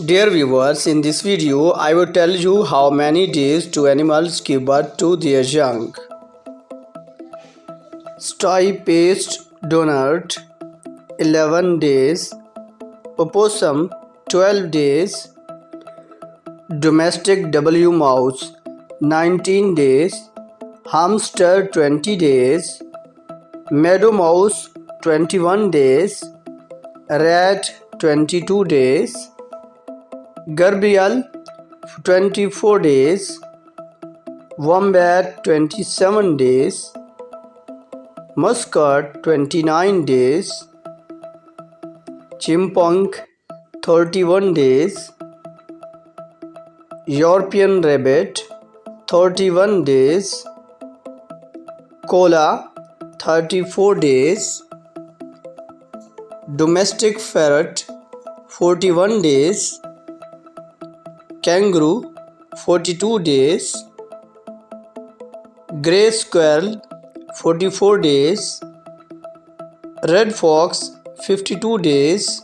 Dear viewers, in this video, I will tell you how many days do animals give birth to their young. Stag-faced donut 11 days, opossum 12 days, domestic W mouse 19 days, hamster 20 days, meadow mouse 21 days, rat 22 days, Gabriel 24 days, Wombat 27 days, Muscat 29 days, Chipmunk 31 days, European Rabbit 31 days, Koala 34 days, Domestic Ferret 41 days, Kangaroo 42 days, Grey Squirrel 44 days, Red Fox 52 days,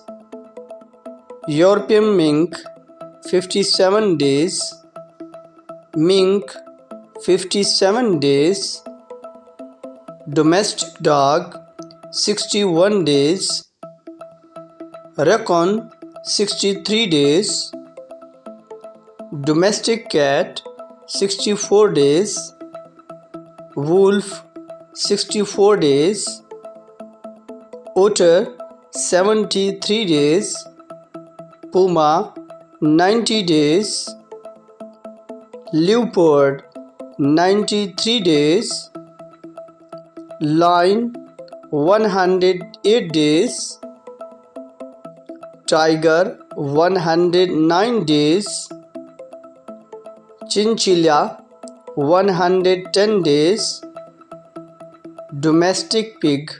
European Mink 57 days, Mink 57 days, Domestic Dog 61 days, Raccoon 63 days, Domestic Cat 64 days, Wolf 64 days, Otter 73 days, Puma 90 days, Leopard 93 days, Lion 108 days, Tiger 109 days, Chinchilla 110 days, Domestic Pig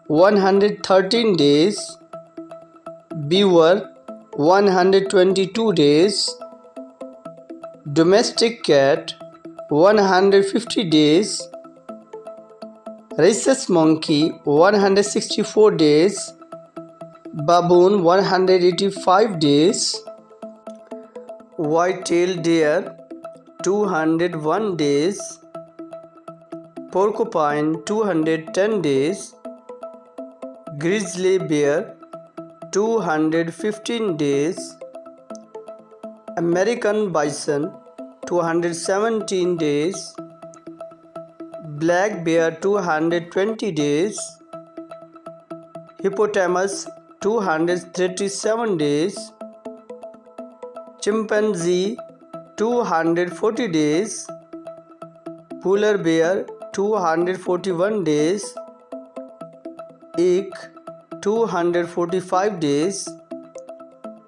113 days, Beaver 122 days, Domestic Cat 150 days, Rhesus Monkey 164 days, Baboon 185 days, White-tailed Deer 201 days, Porcupine 210 days, Grizzly Bear 215 days, American Bison 217 days, Black Bear 220 days, Hippopotamus 237 days, Chimpanzee 240 days, Polar Bear 241 days, Elk 245 days,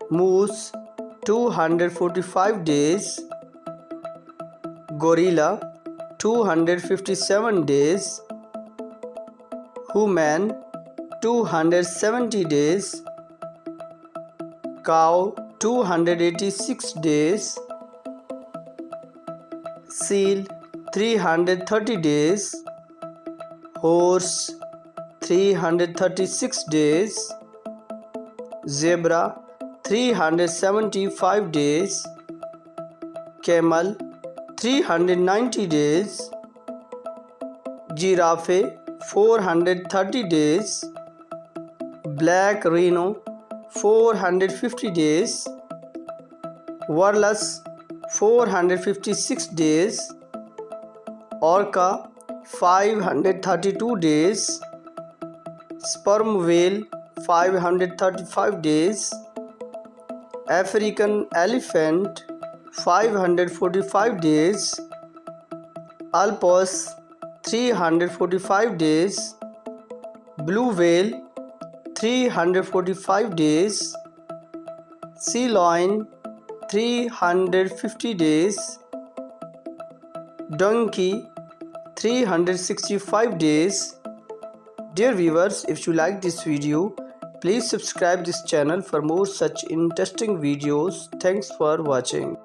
Moose 245 days, Gorilla 257 days, Human 270 days, Cow 286 days, Seal 330 days, Horse 336 days, Zebra 375 days, Camel 390 days, Giraffe 430 days, Black Rhino 450 days, Walrus 456 days, Orca 532 days, Sperm Whale 535 days, African Elephant 545 days, Alpos 345 days, Blue Whale 345 days, Sea Lion 350 days, Donkey 365 days. Dear viewers, if you like this video, please subscribe this channel for more such interesting videos. Thanks for watching.